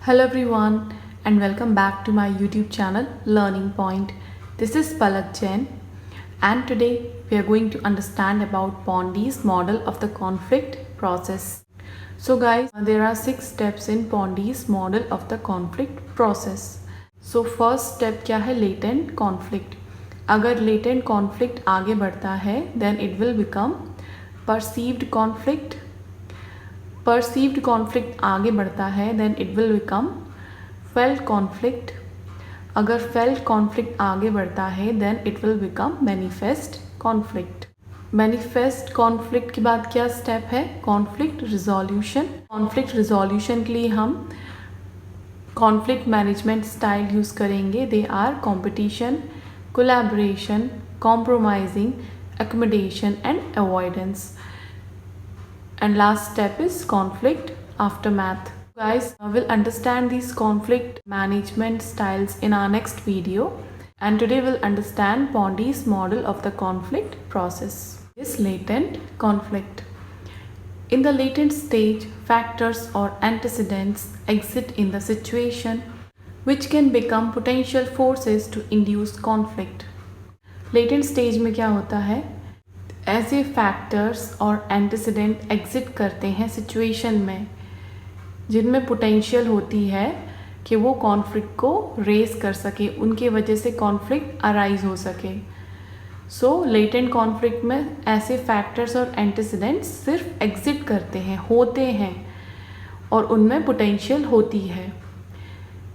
Hello everyone and welcome back to my YouTube channel Learning Point. This is Palak Jain and today we are going to understand about Pondi's model of the conflict process. So guys, there are 6 steps in Pondi's model of the conflict process. So first step क्या है? Latent conflict. अगर latent conflict आगे बढ़ता है then it will become perceived conflict. Perceived conflict आगे बढ़ता है then it will become felt conflict. अगर felt conflict आगे बढ़ता है then it will become manifest conflict. Manifest conflict के बाद क्या स्टेप है? Conflict resolution. Conflict resolution के लिए हम conflict management style यूज़ करेंगे. They are competition, collaboration, compromising, accommodation and avoidance. And last step is conflict aftermath. Guys, we'll understand these conflict management styles in our next video, and today we'll understand Pondi's model of the conflict process. Is latent conflict. In the latent stage, factors or antecedents exist in the situation which can become potential forces to induce conflict. Latent stage में क्या होता है? ऐसे factors और antecedent exit करते हैं situation में जिनमें पोटेंशियल होती है कि वो कॉन्फ्लिक्ट को रेज कर सके, उनके वजह से कॉन्फ्लिक्ट अराइज हो सके. सो लेटेंट कॉन्फ्लिक्ट में ऐसे फैक्टर्स और एंटीसीडेंट्स सिर्फ एग्जिट करते हैं, होते हैं, और उनमें पोटेंशियल होती है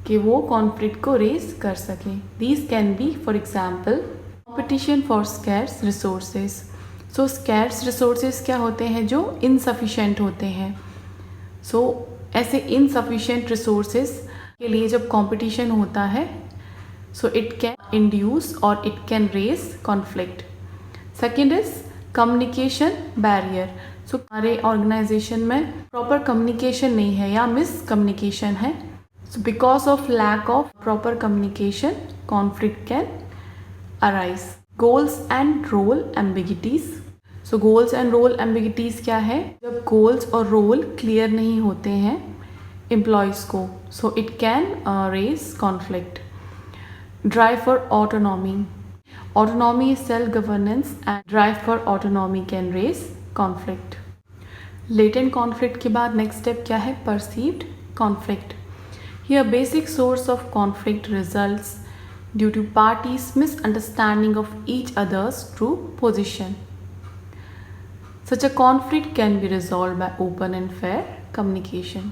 कि वो कॉन्फ्लिक्ट को रेज कर सकें. These can be for example competition for scarce resources. So scarce resources क्या होते हैं? जो इनसफिशेंट होते हैं. सो ऐसे इनसफिशेंट रिसोर्सेज के लिए जब कंपटीशन होता है सो इट कैन इंड्यूस और it can raise conflict. Second is communication barrier. So हमारे ऑर्गेनाइजेशन में प्रॉपर कम्युनिकेशन नहीं है या मिस कम्युनिकेशन है. So because of lack of proper communication conflict can arise. Goals and role ambiguities. So goals and role ambiguities क्या है? जब goals और रोल क्लियर नहीं होते हैं एम्प्लॉयज़ को, so it can raise conflict. Drive for autonomy. Autonomy is self governance and drive for autonomy can raise conflict. Latent conflict के बाद नेक्स्ट स्टेप क्या है? Perceived conflict. Here basic source of conflict results due to parties' misunderstanding of each other's true position. Such a conflict can be resolved by open and fair communication.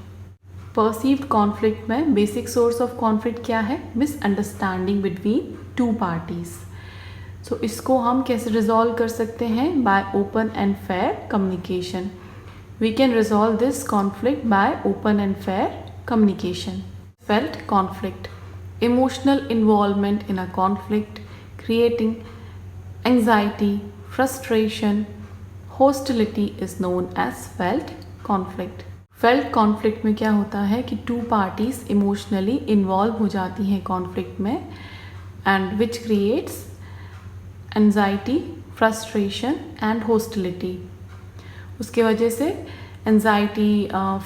Perceived conflict में basic source of conflict क्या है? Misunderstanding between two parties. So इसको हम कैसे resolve कर सकते हैं? By open and fair communication. We can resolve this conflict by open and fair communication. Felt conflict. Emotional involvement in a conflict, creating anxiety, frustration, hostility is known as felt conflict. Felt conflict में क्या होता है कि two parties emotionally involve हो जाती हैं conflict में, and which creates anxiety, frustration and hostility. उसके वजह से anxiety,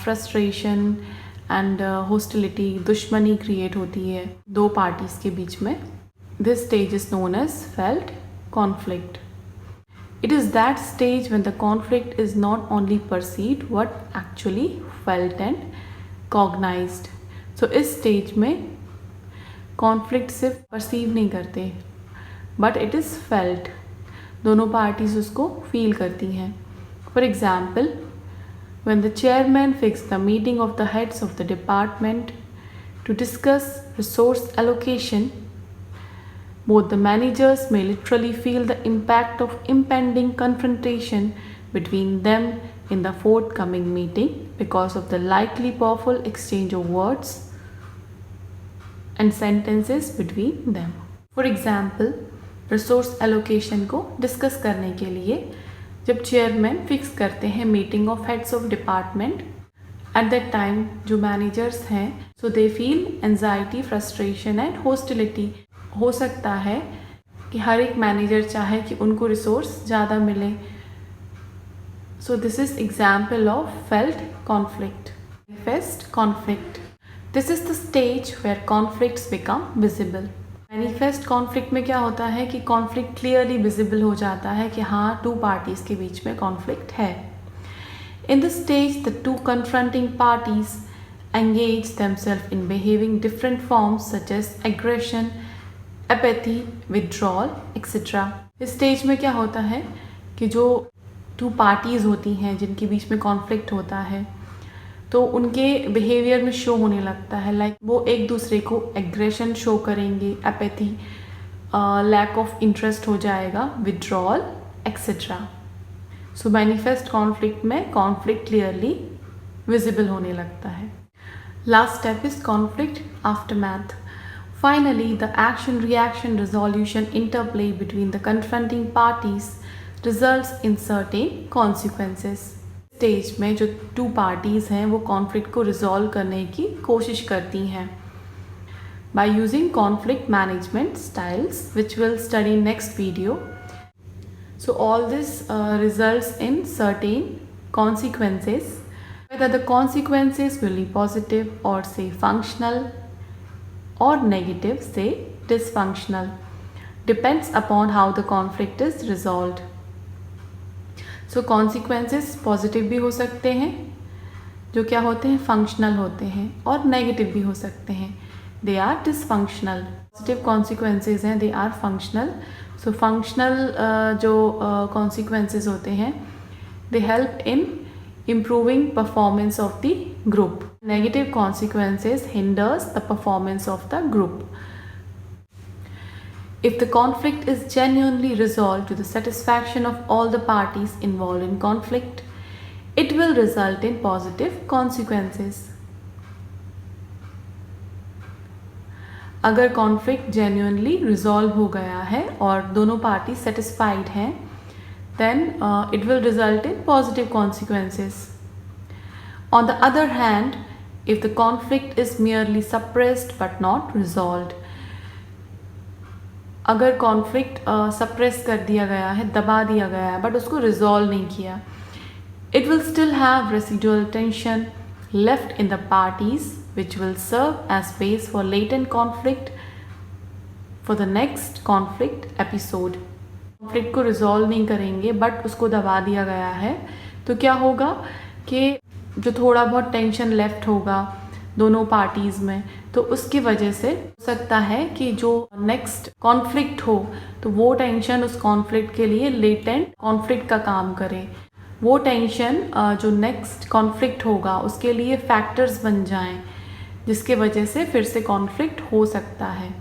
frustration एंड हॉस्टिलिटी, दुश्मनी क्रिएट होती है दो पार्टीज़ के बीच में. This stage is known as felt conflict. It is that stage when the conflict is not only perceived but actually felt and cognized. So इस स्टेज में conflict सिर्फ परसीव नहीं करते बट इट इज़ फेल्ट. दोनों parties उसको feel करती हैं. For example, when the chairman fixed the meeting of the heads of the department to discuss resource allocation, both the managers may literally feel the impact of impending confrontation between them in the forthcoming meeting because of the likely powerful exchange of words and sentences between them. For example, resource allocation को discuss करने के लिए जब chairman fix करते हैं meeting of heads of department, at that time जो managers हैं so they feel anxiety, frustration and hostility. हो सकता है कि हर एक मैनेजर चाहे कि उनको रिसोर्स ज़्यादा मिले. So this is example of felt conflict. Manifest conflict. This is the stage where conflicts become visible. Manifest conflict में क्या होता है कि कॉन्फ्लिक्ट क्लियरली विजिबल हो जाता है कि हाँ, टू पार्टीज के बीच में कॉन्फ्लिक्ट है। In this stage the two confronting parties engage themselves in behaving different forms such as aggression, apathy, withdrawal, etc. इस स्टेज में क्या होता है कि जो टू पार्टीज़ होती हैं जिनके बीच में कॉन्फ्लिक्ट होता है तो उनके बिहेवियर में शो होने लगता है, लाइक वो एक दूसरे को एग्रेशन शो करेंगे, एपैथी, लैक ऑफ इंटरेस्ट हो जाएगा, विड्रॉल एक्सेट्रा। सो मैनिफेस्ट कॉन्फ्लिक्ट में कॉन्फ्लिक्ट क्लियरली विजिबल होने लगता है। Last step is conflict aftermath. Finally, the action-reaction resolution interplay between the confronting parties results in certain consequences. Stage में जो to parties हैं वो कॉन्फ्लिक्ट को रिजॉल्व करने की कोशिश करती हैं by using conflict management styles, which we'll study in next video. So all this results in certain consequences. Whether the consequences will be positive or say functional or negative, say dysfunctional, depends upon how the conflict is resolved. So consequences positive भी हो सकते हैं जो क्या होते हैं functional होते हैं, और negative भी हो सकते हैं, they are dysfunctional. Positive consequences हैं, they are functional. So functional जो consequences होते हैं they help in improving performance of the group. Negative consequences hinders the performance of the group. If the conflict is genuinely resolved to the satisfaction of all the parties involved in conflict, it will result in positive consequences. अगर conflict genuinely resolve हो गया है और दोनों parties satisfied हैं, then it will result in positive consequences. On the other hand, if the conflict is merely suppressed but not resolved, अगर conflict suppress कर दिया गया है, दबा दिया गया है, but उसको resolve नहीं किया, it will still have residual tension left in the parties, which will serve as base for latent conflict for the next conflict episode. Conflict को रिजॉल्व नहीं करेंगे बट उसको दबा दिया गया है तो क्या होगा कि जो थोड़ा बहुत टेंशन लेफ्ट होगा दोनों पार्टीज़ में, तो उसकी वजह से हो सकता है कि जो नेक्स्ट कॉन्फ्लिक्ट हो तो वो टेंशन उस कॉन्फ्लिक्ट के लिए लेटेंट कॉन्फ्लिक्ट का काम करे, वो टेंशन जो नेक्स्ट कॉन्फ्लिक्ट होगा उसके लिए फैक्टर्स बन जाएं जिसके वजह से फिर से कॉन्फ्लिक्ट हो सकता है।